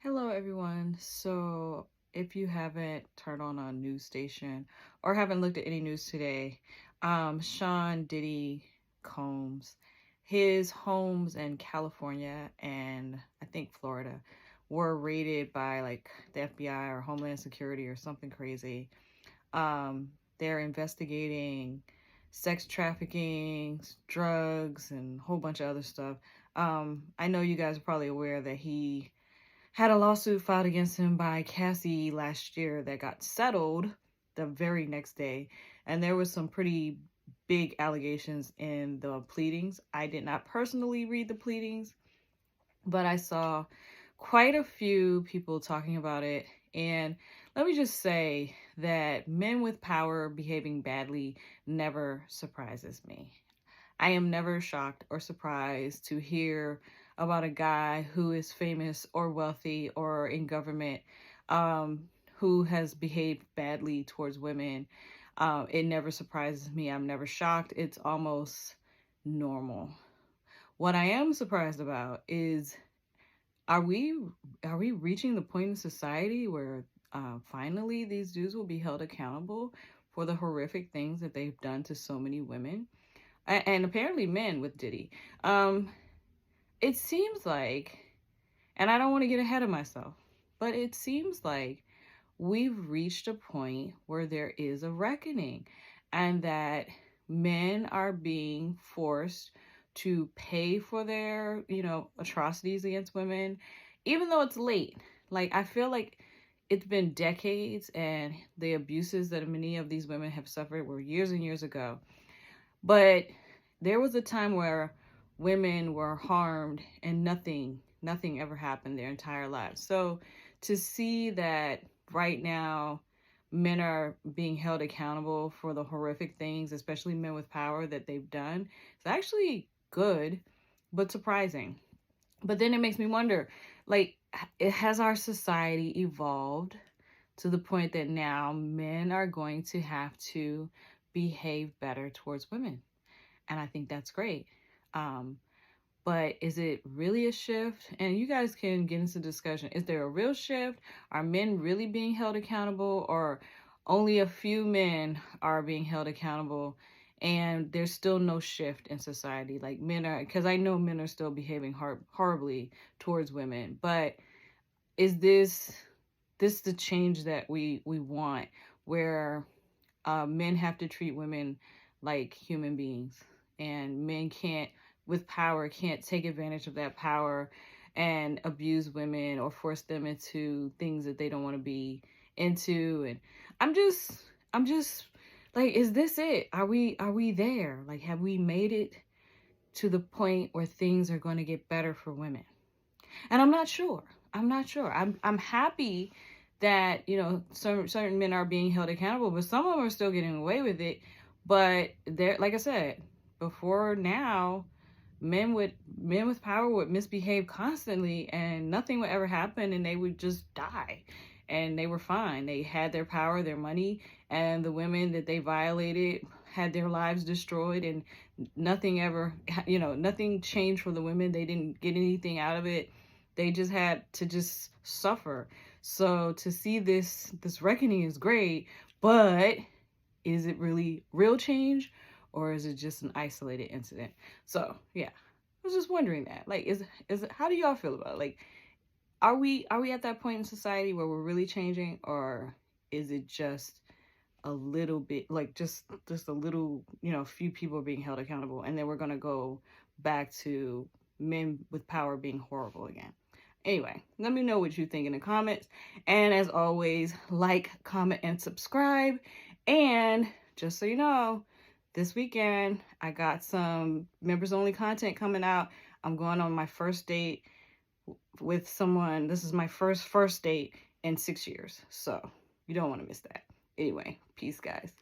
Hello, everyone. So, if you haven't turned on a news station or haven't looked at any news today, Sean Diddy Combs, his homes in California and I think Florida were raided by like the FBI or Homeland Security or something crazy. They're investigating sex trafficking, drugs, and a whole bunch of other stuff. I know you guys are probably aware that he had a lawsuit filed against him by Cassie last year that got settled the very next day. And there was some pretty big allegations in the pleadings. I did not personally read the pleadings, but I saw quite a few people talking about it. And let me just say that men with power behaving badly never surprises me. I am never shocked or surprised to hear about a guy who is famous or wealthy or in government who has behaved badly towards women. It never surprises me. I'm never shocked. It's almost normal. What I am surprised about is are we are we reaching the point in society where finally these dudes will be held accountable for the horrific things that they've done to so many women? And apparently men with Diddy. Um, it seems like, and I don't want to get ahead of myself, but it seems like we've reached a point where there is a reckoning and that men are being forced to pay for their, atrocities against women, even though it's late. Like, I feel like it's been decades and the abuses that many of these women have suffered were years and years ago. But there was a time where women were harmed and nothing ever happened their entire lives. So to see that right now men are being held accountable for the horrific things, especially men with power that they've done, it's actually good, but surprising. But then it makes me wonder, like, it has our society evolved to the point that now men are going to have to behave better towards women? And I think that's great. Um, but is it really a shift? And you guys can get into discussion. Is there a real shift? Are men really being held accountable, or only a few men are being held accountable? And there's still no shift in society. Like men are, because I know men are still behaving horribly towards women. But is this the change that we want, where men have to treat women like human beings, and men can't, with power, can't take advantage of that power and abuse women or force them into things that they don't want to be into? And I'm just like, is this it? Are we there? Like, have we made it to the point where things are going to get better for women? And I'm not sure. I'm happy that, certain men are being held accountable, but some of them are still getting away with it. But they're, like I said before, now men with power would misbehave constantly and nothing would ever happen, and they would just die and they were fine. They had their power, their money, and the women that they violated had their lives destroyed, and nothing ever, nothing changed for the women. They didn't get anything out of it. They just had to just suffer. So to see this reckoning is great, but is it really real change, or is it just an isolated incident? So yeah, I was just wondering that. Like, is it, how do y'all feel about it? Like, are we at that point in society where we're really changing, or is it just a little bit, like, just a little, few people being held accountable, and then we're gonna go back to men with power being horrible again? Anyway, let me know what you think in the comments. And as always, like, comment, and subscribe. And just so you know, this weekend I got some members only content coming out. I'm going on my first date with someone. This is my first date in 6 years. So you don't want to miss that. Anyway, peace, guys.